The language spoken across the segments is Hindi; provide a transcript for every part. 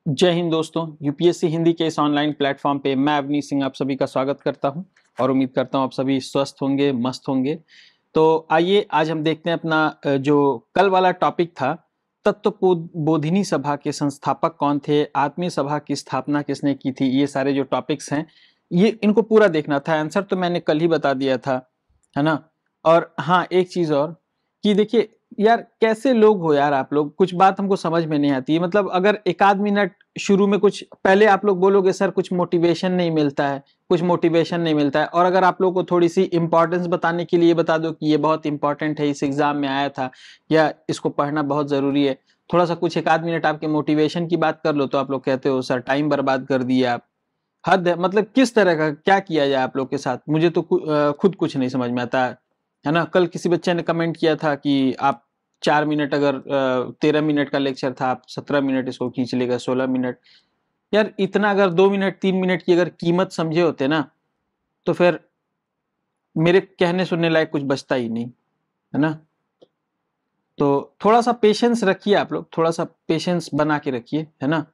जय हिंद दोस्तों। यूपीएससी हिंदी के इस ऑनलाइन प्लेटफॉर्म पे मैं अवनीश सिंह आप सभी का स्वागत करता हूं और उम्मीद करता हूं आप सभी स्वस्थ होंगे, मस्त होंगे। तो आइए आज हम देखते हैं अपना जो कल वाला टॉपिक था, तत्वबोधिनी सभा के संस्थापक कौन थे, आत्मीय सभा की स्थापना किसने की थी। ये सारे जो टॉपिक्स हैं ये इनको पूरा देखना था। आंसर तो मैंने कल ही बता दिया था, है ना। और हाँ, एक चीज और कि देखिए यार, कैसे लोग हो यार आप लोग, कुछ बात हमको समझ में नहीं आती है। मतलब अगर एक आध मिनट शुरू में कुछ पहले आप लोग बोलोगे सर कुछ मोटिवेशन नहीं मिलता है, कुछ मोटिवेशन नहीं मिलता है, और अगर आप लोग को थोड़ी सी इंपॉर्टेंस बताने के लिए बता दो कि ये बहुत इंपॉर्टेंट है, इस एग्जाम में आया था या इसको पढ़ना बहुत जरूरी है, थोड़ा सा कुछ एक आध मिनट आपके मोटिवेशन की बात कर लो तो आप लोग कहते हो सर टाइम बर्बाद कर दिया आप। हद है। मतलब किस तरह का क्या किया जाए आप लोग के साथ, मुझे तो खुद कुछ नहीं समझ में आता है ना। कल किसी बच्चे ने कमेंट किया था कि आप 4 मिनट, अगर 13 मिनट का लेक्चर था आप 17 मिनट इसको खींच लेगा, 16 मिनट। यार इतना अगर 2 मिनट 3 मिनट की अगर कीमत समझे होते ना तो फिर मेरे कहने सुनने लायक कुछ बचता ही नहीं, है ना। तो थोड़ा सा पेशेंस रखिए आप लोग, थोड़ा सा पेशेंस बना के रखिए, है ना।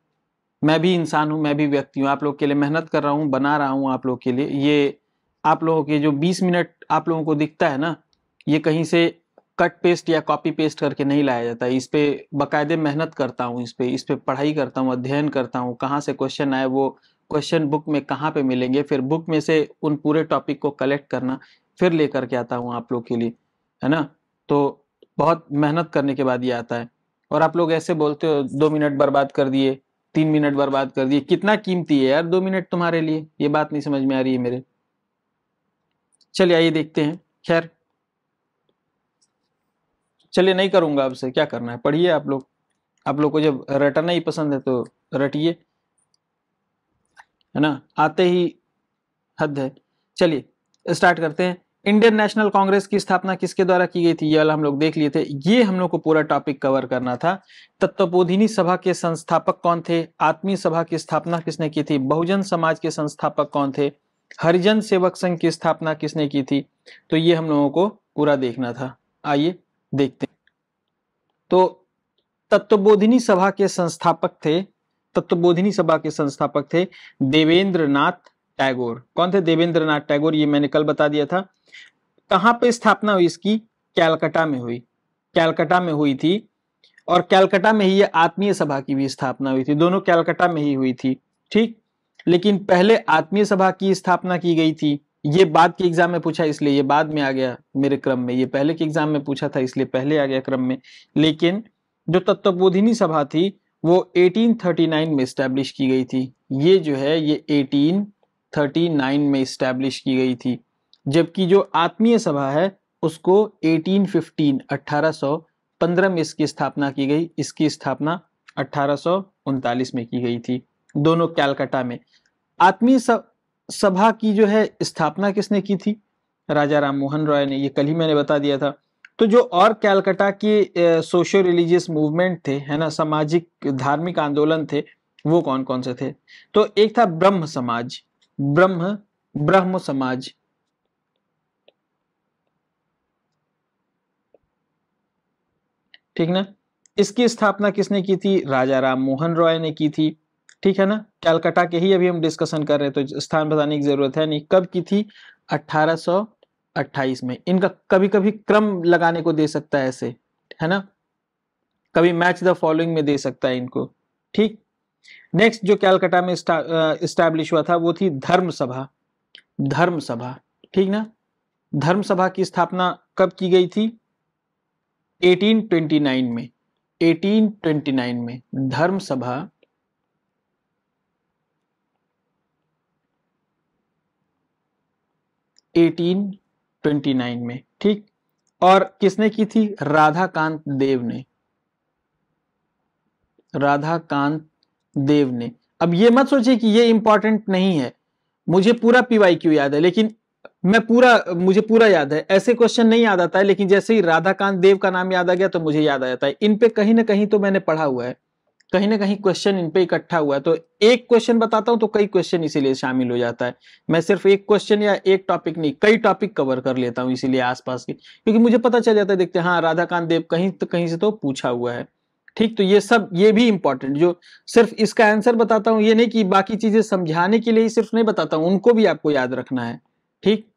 मैं भी इंसान हूं, मैं भी व्यक्ति हूं, आप लोग के लिए मेहनत कर रहा हूं, बना रहा हूं आप लोग के लिए। ये आप लोगों के जो 20 मिनट आप लोगों को दिखता है ना, ये कहीं से कट पेस्ट या कॉपी पेस्ट करके नहीं लाया जाता है। इस पे बाकायदे मेहनत करता हूँ, इस पे पढ़ाई करता हूँ, अध्ययन करता हूँ, कहाँ से क्वेश्चन आए, वो क्वेश्चन बुक में कहाँ पे मिलेंगे, फिर बुक में से उन पूरे टॉपिक को कलेक्ट करना, फिर लेकर के आता हूँ आप लोग के लिए, है ना। तो बहुत मेहनत करने के बाद ये आता है। और आप लोग ऐसे बोलते हो 2 मिनट बर्बाद कर दिए, 3 मिनट बर्बाद कर दिए। कितना कीमती है यार 2 मिनट तुम्हारे लिए, ये बात नहीं समझ में आ रही है मेरे। चलिए आइए देखते हैं। खैर चलिए, नहीं करूंगा आपसे, क्या करना है पढ़िए आप लोग। आप लोग को जब रटना ही पसंद है तो रटिए, है ना। आते ही हद है। चलिए स्टार्ट करते हैं। इंडियन नेशनल कांग्रेस की स्थापना किसके द्वारा की गई थी, ये वाला हम लोग देख लिए थे। ये हम लोग को पूरा टॉपिक कवर करना था। तत्वबोधिनी सभा के संस्थापक कौन थे, आत्मीय सभा की स्थापना किसने की थी, बहुजन समाज के संस्थापक कौन थे, हरिजन सेवक संघ की स्थापना किसने की थी। तो ये हम लोगों को पूरा देखना था। आइए देखते हैं। तो तत्वबोधिनी सभा के संस्थापक थे, तत्वबोधिनी सभा के संस्थापक थे देवेंद्र नाथ टैगोर। कौन थे? देवेंद्र नाथ टैगोर। ये मैंने कल बता दिया था। कहां पे स्थापना हुई इसकी? कैलकाटा में हुई, कैलकाटा में हुई थी। और कैलकाटा में ही ये आत्मीय सभा की भी स्थापना हुई थी, दोनों कैलकाटा में ही हुई थी। ठीक। लेकिन पहले आत्मीय सभा की स्थापना की गई थी। ये बाद के एग्जाम में पूछा इसलिए ये बाद में आ गया मेरे क्रम में, ये पहले के एग्जाम में पूछा था इसलिए पहले आ गया क्रम में। लेकिन जो तत्वबोधिनी सभा थी वो 1839 में स्टैब्लिश की गई थी। ये जो है ये 1839 में स्टैब्लिश की गई थी। जबकि जो आत्मीय सभा है उसको 1815 में इसकी स्थापना की गई। इसकी स्थापना 1839 में की गई थी, दोनों कैलकाटा में। आत्मीय सभा की जो है स्थापना किसने की थी? राजा राम मोहन रॉय ने। ये कल ही मैंने बता दिया था। तो जो और कैलकाटा के सोशियो रिलीजियस मूवमेंट थे, है ना, सामाजिक धार्मिक आंदोलन थे, वो कौन कौन से थे? तो एक था ब्रह्म समाज, ब्रह्म समाज। ठीक ना। इसकी स्थापना किसने की थी? राजा राम मोहन रॉय ने की थी। ठीक है ना। कैलकाटा के ही अभी हम डिस्कशन कर रहे हैं तो स्थान बताने की जरूरत है नहीं। कब की थी? 1828 में। इनका कभी कभी क्रम लगाने को दे सकता है ऐसे, है ना, कभी मैच द फॉलोइंग में दे सकता है इनको। ठीक। नेक्स्ट जो कैलकाटा में स्टैब्लिश हुआ था वो थी धर्म सभा, धर्म सभा। ठीक ना। धर्म सभा की स्थापना कब की गई थी? 1829 में, 1829 में धर्म सभा 1829 में। ठीक। और किसने की थी? राधाकांत देव ने, राधाकांत देव ने। अब ये मत सोचिए कि ये इंपॉर्टेंट नहीं है, मुझे पूरा पीवाईक्यू याद है, लेकिन मुझे पूरा याद है। ऐसे क्वेश्चन नहीं याद आता है, लेकिन जैसे ही राधाकांत देव का नाम याद आ गया तो मुझे याद आ जाता है। इन पे कहीं ना कहीं तो मैंने पढ़ा हुआ है, कहीं ना कहीं क्वेश्चन इन पे इकट्ठा हुआ है। तो एक क्वेश्चन बताता हूं तो कई क्वेश्चन इसीलिए शामिल हो जाता है। मैं सिर्फ एक क्वेश्चन या एक टॉपिक नहीं, कई टॉपिक कवर कर लेता हूं इसीलिए आसपास के, क्योंकि मुझे पता चल जाता है। देखते हैं हाँ राधाकांत देव कहीं से तो पूछा हुआ है। ठीक, तो ये सब, ये भी इंपॉर्टेंट, जो सिर्फ इसका आंसर बताता हूं ये नहीं कि बाकी चीजें समझाने के लिए ही सिर्फ नहीं बताता हूं, उनको भी आपको याद रखना है। ठीक,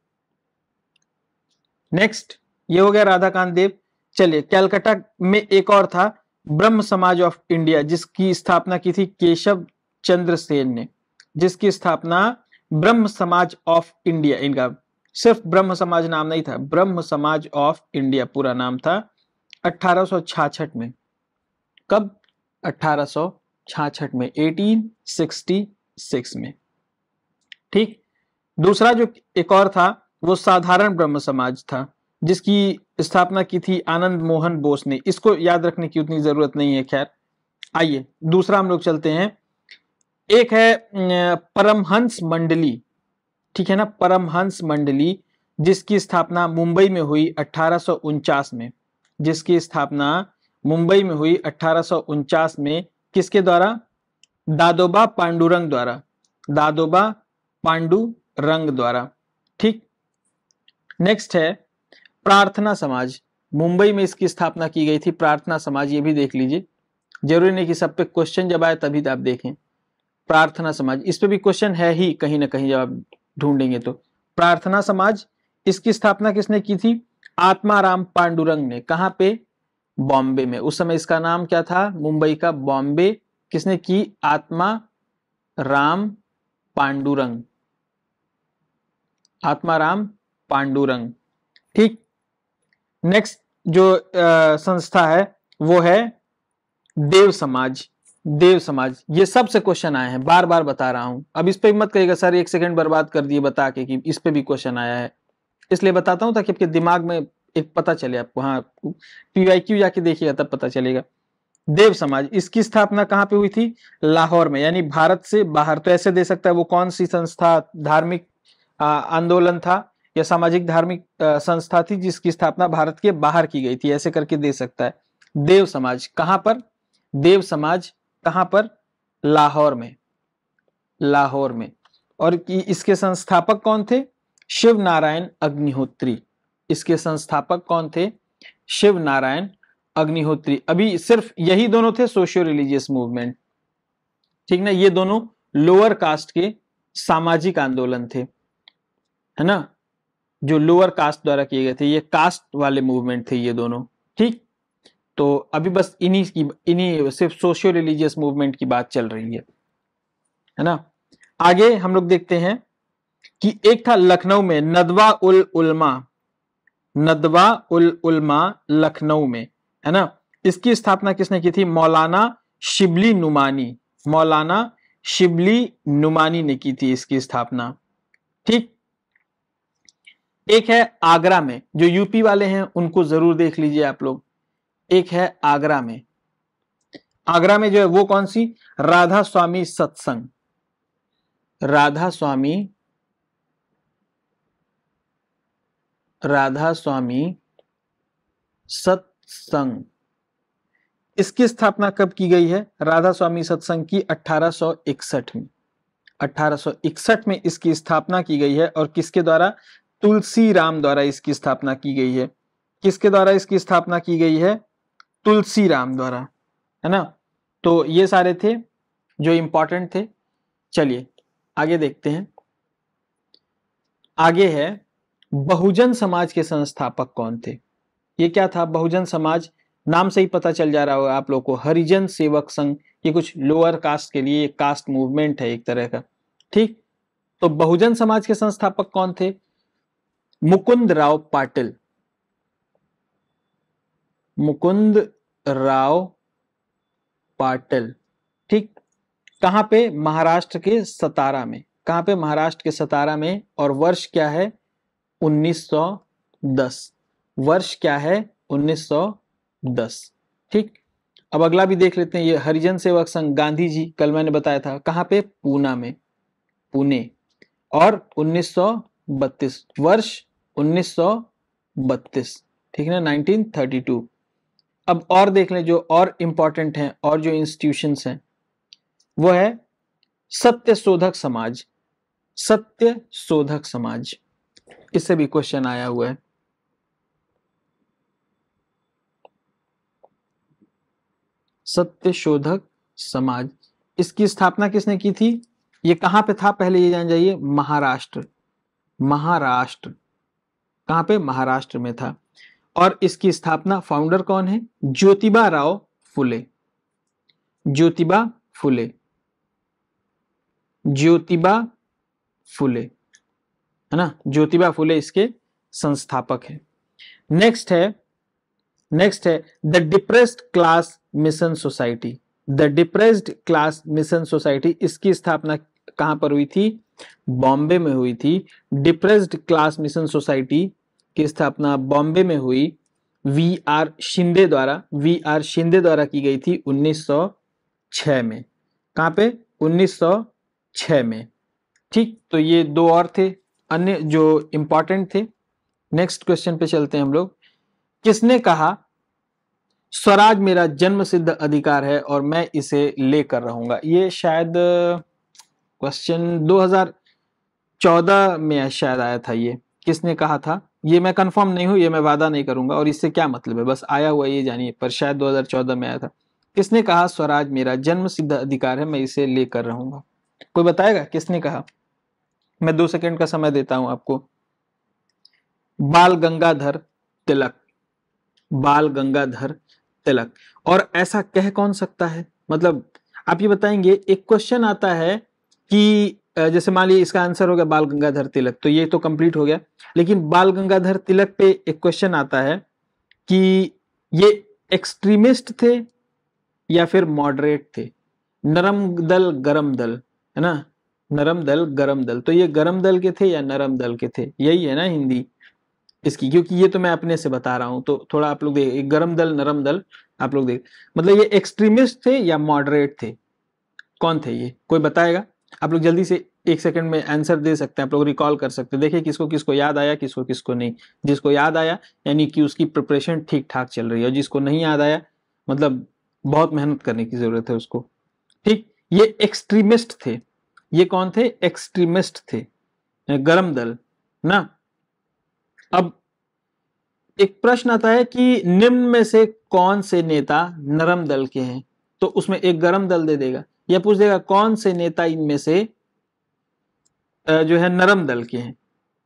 नेक्स्ट, ये हो गया राधाकांत देव। चलिए, कलकत्ता में एक और था, ब्रह्म समाज ऑफ इंडिया, जिसकी स्थापना की थी केशव चंद्र सेन ने, जिसकी स्थापना ब्रह्म समाज ऑफ इंडिया, इनका सिर्फ ब्रह्म समाज नाम नहीं था, ब्रह्म समाज ऑफ इंडिया पूरा नाम था, 1866 में। कब? 1866 में, 1866 में। ठीक, दूसरा जो एक और था वो साधारण ब्रह्म समाज था, जिसकी स्थापना की थी आनंद मोहन बोस ने। इसको याद रखने की उतनी जरूरत नहीं है, खैर। आइए दूसरा हम लोग चलते हैं। एक है परमहंस मंडली, ठीक है ना, परमहंस मंडली, जिसकी स्थापना मुंबई में हुई 1849 में, जिसकी स्थापना मुंबई में हुई 1849 में, किसके द्वारा? दादोबा पांडुरंग द्वारा, दादोबा पांडुरंग द्वारा। ठीक, नेक्स्ट है प्रार्थना समाज, मुंबई में इसकी स्थापना की गई थी, प्रार्थना समाज, ये भी देख लीजिए, जरूरी नहीं कि सब पे क्वेश्चन जब आए तभी आप देखें। प्रार्थना समाज, इस पे भी क्वेश्चन है ही कहीं ना कहीं जब आप ढूंढेंगे तो। प्रार्थना समाज, इसकी स्थापना किसने की थी? आत्माराम पांडुरंग ने। कहां पे? बॉम्बे में। उस समय इसका नाम क्या था? मुंबई का बॉम्बे। किसने की? आत्मा राम पांडुरंग, आत्माराम पांडुरंग। ठीक, नेक्स्ट जो संस्था है वो है देव समाज, देव समाज। ये सबसे क्वेश्चन आए हैं, बार बार बता रहा हूं। अब इस पे मत कहिएगा सर 1 सेकंड बर्बाद कर दिए बता के कि इस पे भी क्वेश्चन आया है, इसलिए बताता हूं ताकि आपके दिमाग में एक पता चले आपको। हाँ, PYQ जाके देखिएगा तब पता चलेगा। देव समाज, इसकी स्थापना कहां पे हुई थी? लाहौर में, यानी भारत से बाहर। तो ऐसे दे सकता है वो कौन सी संस्था, धार्मिक आंदोलन था या सामाजिक धार्मिक संस्था थी जिसकी स्थापना भारत के बाहर की गई थी, ऐसे करके दे सकता है। देव समाज कहां पर? देव समाज कहां पर? लाहौर में, लाहौर में। और इसके संस्थापक कौन थे? शिव नारायण अग्निहोत्री। इसके संस्थापक कौन थे? शिव नारायण अग्निहोत्री। अभी सिर्फ यही दोनों थे सोशियो रिलीजियस मूवमेंट, ठीक ना, ये दोनों लोअर कास्ट के सामाजिक आंदोलन थे, है ना, जो लोअर कास्ट द्वारा किए गए थे, ये कास्ट वाले मूवमेंट थे ये दोनों। ठीक, तो अभी बस इन्हीं सिर्फ सोशियो रिलीजियस मूवमेंट की बात चल रही है ना। आगे हम लोग देखते हैं कि एक था लखनऊ में नदवा उल उलमा, नदवा उल उलमा लखनऊ में, है ना। इसकी स्थापना किसने की थी? मौलाना शिबली नुमानी, मौलाना शिबली नुमानी ने की थी इसकी स्थापना। ठीक, एक है आगरा में, जो यूपी वाले हैं उनको जरूर देख लीजिए आप लोग। एक है आगरा में, आगरा में जो है वो कौन सी? राधा स्वामी सत्संग, राधा स्वामी, राधा स्वामी सत्संग। इसकी स्थापना कब की गई है? राधा स्वामी सत्संग की 1861 में, 1861 में इसकी स्थापना की गई है। और किसके द्वारा? तुलसी राम द्वारा इसकी स्थापना की गई है। किसके द्वारा इसकी स्थापना की गई है? तुलसी राम द्वारा, है ना। तो ये सारे थे जो इंपॉर्टेंट थे। चलिए आगे देखते हैं। आगे है बहुजन समाज के संस्थापक कौन थे? ये क्या था बहुजन समाज? नाम से ही पता चल जा रहा होगा आप लोग को, हरिजन सेवक संघ। ये कुछ लोअर कास्ट के लिए कास्ट मूवमेंट है एक तरह का। ठीक, तो बहुजन समाज के संस्थापक कौन थे? मुकुंद राव पाटिल, मुकुंद राव पाटिल। ठीक, कहां पे? महाराष्ट्र के सतारा में। कहां पे? महाराष्ट्र के सतारा में। और वर्ष क्या है? 1910। वर्ष क्या है? 1910। ठीक, अब अगला भी देख लेते हैं। ये हरिजन सेवक संघ, गांधी जी, कल मैंने बताया था कहां पे? पूना में, पुणे। और 1932, वर्ष 1932, ठीक है ना, 1932। अब और देख लें जो और इंपॉर्टेंट हैं और जो इंस्टीट्यूशंस हैं, वो है सत्य शोधक समाज, सत्य शोधक समाज। इससे भी क्वेश्चन आया हुआ है। सत्यशोधक समाज। इसकी स्थापना किसने की थी? ये कहां पे था पहले ये जान जाइए। महाराष्ट्र। महाराष्ट्र कहां पे? महाराष्ट्र में था। और इसकी स्थापना फाउंडर कौन है? ज्योतिबा राव फुले। ज्योतिबा फुले। ज्योतिबा फुले, है ना, ज्योतिबा फुले इसके संस्थापक है। नेक्स्ट है the depressed class mission society. The depressed class mission society, इसकी स्थापना कहां पर हुई थी? बॉम्बे में हुई थी। डिप्रेस्ड क्लास मिशन सोसाइटी की स्थापना बॉम्बे में हुई। वी आर शिंदे द्वारा की गई थी 1906 में। कहां पे? 1906 में। ठीक, तो ये दो और थे अन्य जो इंपॉर्टेंट थे। नेक्स्ट क्वेश्चन पे चलते हैं हम लोग। किसने कहा स्वराज मेरा जन्म सिद्ध अधिकार है और मैं इसे लेकर रहूंगा? ये शायद क्वेश्चन 2014 में शायद आया था। ये किसने कहा था? ये मैं कंफर्म नहीं हूं, ये मैं वादा नहीं करूंगा और इससे क्या मतलब है, बस आया हुआ ये जानिए, पर शायद 2014 में आया था। किसने कहा स्वराज मेरा जन्म सिद्ध अधिकार है, मैं इसे लेकर रहूंगा? कोई बताएगा किसने कहा? मैं 2 सेकंड का समय देता हूं आपको। बाल गंगाधर तिलक। बाल गंगाधर तिलक। और ऐसा कह कौन सकता है? मतलब आप ये बताएंगे, एक क्वेश्चन आता है कि जैसे मान लीजिए इसका आंसर हो गया बाल गंगाधर तिलक, तो ये तो कंप्लीट हो गया। लेकिन बाल गंगाधर तिलक पे एक क्वेश्चन आता है कि ये एक्सट्रीमिस्ट थे या फिर मॉडरेट थे? नरम दल गरम दल, है ना, नरम दल गरम दल, तो ये गरम दल के थे या नरम दल के थे? यही है ना हिंदी इसकी, क्योंकि ये तो मैं अपने से बता रहा हूं, तो थोड़ा आप लोग देख, गरम दल नरम दल आप लोग देख, मतलब ये एक्सट्रीमिस्ट थे या मॉडरेट थे? कौन थे ये? कोई बताएगा? आप लोग जल्दी से 1 सेकंड में आंसर दे सकते हैं, आप लोग रिकॉल कर सकते हैं। देखिए किसको किसको याद आया, किसको किसको नहीं। जिसको याद आया यानी कि उसकी प्रिपरेशन ठीक ठाक चल रही है, और जिसको नहीं याद आया मतलब बहुत मेहनत करने की जरूरत है उसको। ठीक, ये एक्सट्रीमिस्ट थे। ये कौन थे? एक्सट्रीमिस्ट थे, गरम दल ना। अब एक प्रश्न आता है कि निम्न में से कौन से नेता नरम दल के हैं? तो उसमें एक गरम दल दे देगा, या पूछ देगा कौन से नेता इनमें से जो है नरम दल के हैं,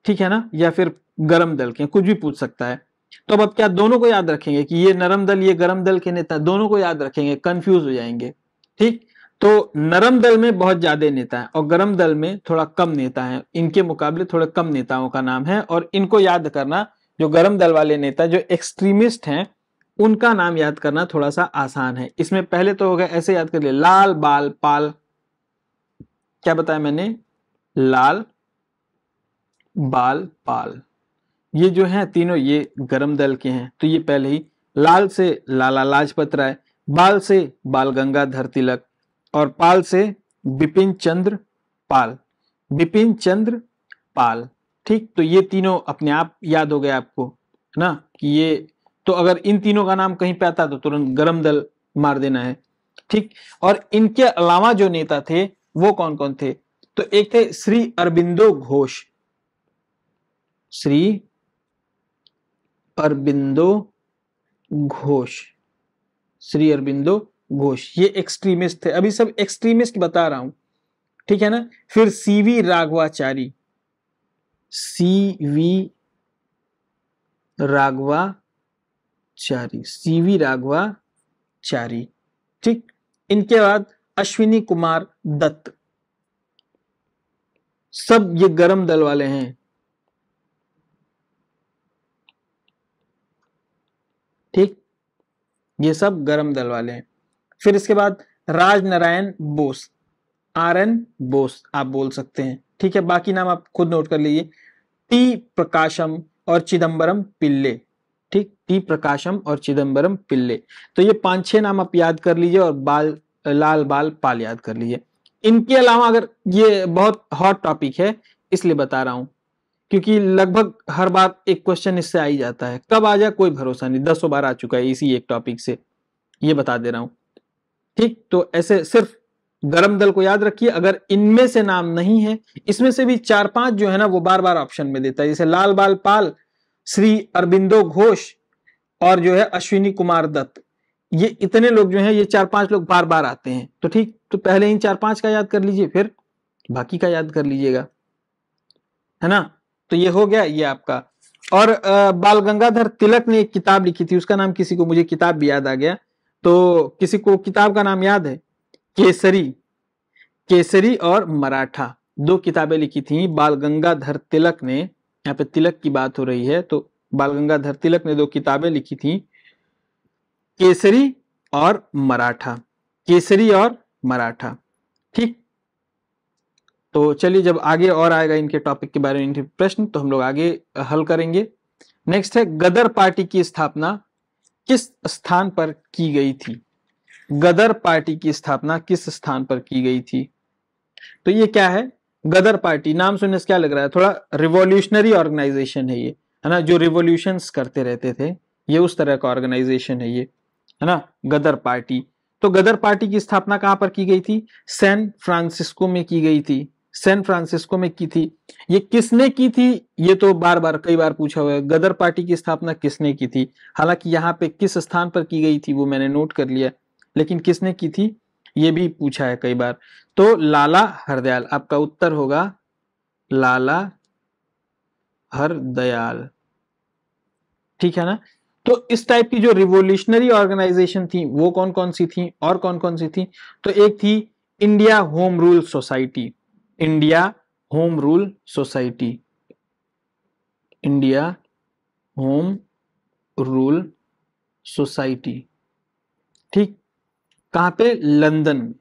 ठीक है ना, या फिर गरम दल के हैं, कुछ भी पूछ सकता है। तो अब क्या दोनों को याद रखेंगे कि ये नरम दल ये गरम दल के नेता? दोनों को याद रखेंगे, कंफ्यूज हो जाएंगे। ठीक, तो नरम दल में बहुत ज्यादा नेता है और गरम दल में थोड़ा कम नेता है, इनके मुकाबले थोड़े कम नेताओं का नाम है। और इनको याद करना, जो गरम दल वाले नेता जो एक्सट्रीमिस्ट हैं उनका नाम याद करना थोड़ा सा आसान है। इसमें पहले तो हो गया, ऐसे याद कर लिए, लाल बाल पाल। क्या बताया मैंने? लाल बाल पाल, ये जो हैं तीनों ये गरम दल के हैं। तो ये पहले ही, लाल से लाला लाजपत राय, बाल से बाल गंगाधर तिलक, और पाल से बिपिन चंद्र पाल। बिपिन चंद्र पाल। ठीक, तो ये तीनों अपने आप याद हो गए आपको, है ना, कि ये, तो अगर इन तीनों का नाम कहीं पे आता तो तुरंत गरम दल मार देना है। ठीक, और इनके अलावा जो नेता थे वो कौन कौन थे? तो एक थे श्री अरबिंदो घोष। श्री अरबिंदो घोष। श्री अरबिंदो घोष, ये एक्सट्रीमिस्ट थे। अभी सब एक्सट्रीमिस्ट बता रहा हूं, ठीक है ना। फिर CV Raghavachari. CV Raghavachari, CV Raghavachari. ठीक, इनके बाद अश्विनी कुमार दत्त। सब ये गरम दल वाले हैं। ठीक, ये सब गरम दल वाले हैं। फिर इसके बाद राजनारायण बोस, RN बोस आप बोल सकते हैं, ठीक है। बाकी नाम आप खुद नोट कर लीजिए। टी प्रकाशम और चिदम्बरम पिल्ले। ठीक, टी प्रकाशम और चिदम्बरम पिल्ले। तो ये 5-6 नाम आप याद कर लीजिए और लाल बाल पाल याद कर लीजिए। इनके अलावा, अगर ये बहुत हॉट टॉपिक है इसलिए बता रहा हूं, क्योंकि लगभग हर बार एक क्वेश्चन इससे आ ही जाता है, कब आ जाए कोई भरोसा नहीं, 10 बार आ चुका है इसी एक टॉपिक से, ये बता दे रहा हूं। ठीक, तो ऐसे सिर्फ गरम दल को याद रखिए। अगर इनमें से नाम नहीं है, इसमें से भी 4-5 जो है ना वो बार बार ऑप्शन में देता है, जैसे लाल बाल पाल, श्री अरबिंदो घोष और जो है अश्विनी कुमार दत्त, ये इतने लोग जो हैं, ये 4-5 लोग बार बार आते हैं, तो ठीक, तो पहले इन 4-5 का याद कर लीजिए, फिर बाकी का याद कर लीजिएगा, है ना। तो ये हो गया ये आपका। और बाल गंगाधर तिलक ने एक किताब लिखी थी, उसका नाम किसी को, मुझे किताब भी याद आ गया, तो किसी को किताब का नाम याद है? केसरी, केसरी और मराठा, दो किताबें लिखी थी बाल गंगाधर तिलक ने। यहाँ पे तिलक की बात हो रही है, तो बाल गंगाधर तिलक ने दो किताबें लिखी थी, केसरी और मराठा, केसरी और मराठा, ठीक। तो चलिए, जब आगे और आएगा इनके टॉपिक के बारे में, इनके प्रश्न, तो हम लोग आगे हल करेंगे। नेक्स्ट है, गदर पार्टी की स्थापना किस स्थान पर की गई थी? गदर पार्टी की स्थापना किस स्थान पर की गई थी? तो ये क्या है? गदर पार्टी, नाम सुनने से क्या लग रहा है? थोड़ा रिवॉल्यूशनरी ऑर्गेनाइजेशन है ये, है ना, जो रिवॉल्यूशंस करते रहते थे, ये उस तरह का ऑर्गेनाइजेशन है ये, है ना, गदर पार्टी। तो गदर पार्टी की स्थापना कहां पर की गई थी? सैन फ्रांसिस्को में की गई थी, सैन फ्रांसिस्को में की थी। ये किसने की थी? ये तो बार बार कई बार पूछा हुआ है, गदर पार्टी की स्थापना किसने की थी? हालांकि यहाँ पे किस स्थान पर की गई थी वो मैंने नोट कर लिया, लेकिन किसने की थी ये भी पूछा है कई बार। तो लाला हरदयाल, आपका उत्तर होगा लाला हरदयाल, ठीक है ना। तो इस टाइप की जो रिवोल्यूशनरी ऑर्गेनाइजेशन थी वो कौन कौन सी थी, और कौन कौन सी थी? तो एक थी India home rule society, India home rule society, India home rule society, ठीक। कहां पे? लंदन में,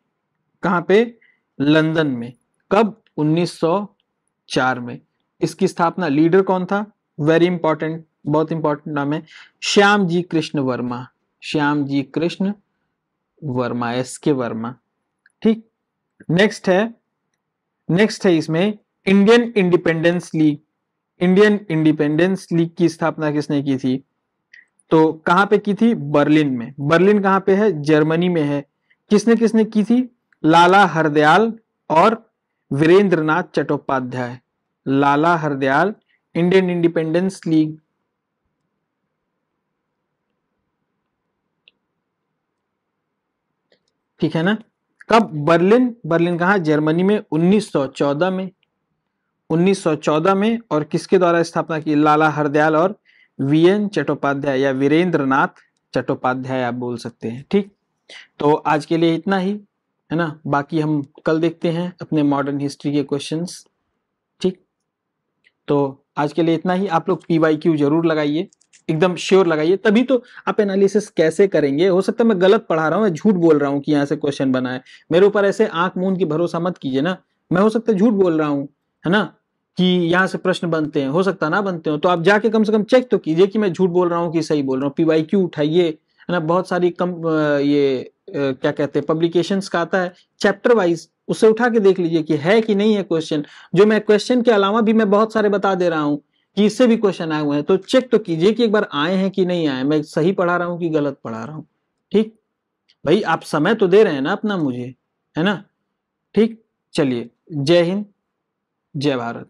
कहां पे? लंदन में। कब? 1904 में। इसकी स्थापना, लीडर कौन था? वेरी इंपॉर्टेंट, बहुत इंपॉर्टेंट नाम है, श्याम जी कृष्ण वर्मा, श्याम जी कृष्ण वर्मा, एस के वर्मा, ठीक। नेक्स्ट है इसमें Indian independence league, Indian independence league की स्थापना किसने की थी? तो कहां पे की थी? बर्लिन में। बर्लिन कहां पे है? जर्मनी में है। किसने किसने की थी? लाला हरदयाल और वीरेंद्रनाथ चट्टोपाध्याय, लाला हरदयाल, इंडियन इंडिपेंडेंस लीग, ठीक है ना। कब? बर्लिन, बर्लिन कहां? जर्मनी में, 1914 में, 1914 में। और किसके द्वारा स्थापना की? लाला हरदयाल और वीएन चट्टोपाध्याय, या वीरेंद्रनाथ चट्टोपाध्याय आप बोल सकते हैं, ठीक। तो आज के लिए इतना ही, है ना, बाकी हम कल देखते हैं अपने मॉडर्न हिस्ट्री के क्वेश्चंस, ठीक। तो आज के लिए इतना ही। आप लोग PYQ जरूर लगाइए, एकदम श्योर लगाइए, तभी तो आप एनालिसिस कैसे करेंगे। हो सकता है मैं गलत पढ़ा रहा हूँ, मैं झूठ बोल रहा हूँ कि यहाँ से क्वेश्चन बना है, मेरे ऊपर ऐसे आंख मूंद की भरोसा मत कीजिए ना, मैं हो सकता है झूठ बोल रहा हूँ, है ना, कि यहाँ से प्रश्न बनते हैं, हो सकता ना बनते हो, तो आप जाके कम से कम चेक तो कीजिए कि मैं झूठ बोल रहा हूँ कि सही बोल रहा हूँ। PYQ उठाइए, है ना, बहुत सारी ये क्या कहते हैं, पब्लिकेशंस का आता है चैप्टर वाइज, उससे उठा के देख लीजिए कि है कि नहीं है क्वेश्चन। जो मैं क्वेश्चन के अलावा भी मैं बहुत सारे बता दे रहा हूँ कि इससे भी क्वेश्चन आए हुए हैं, तो चेक तो कीजिए कि एक बार आए हैं कि नहीं आए, मैं सही पढ़ा रहा हूँ कि गलत पढ़ा रहा हूँ, ठीक। भाई आप समय तो दे रहे हैं ना अपना मुझे, है ना, ठीक। चलिए, जय हिंद, जय भारत।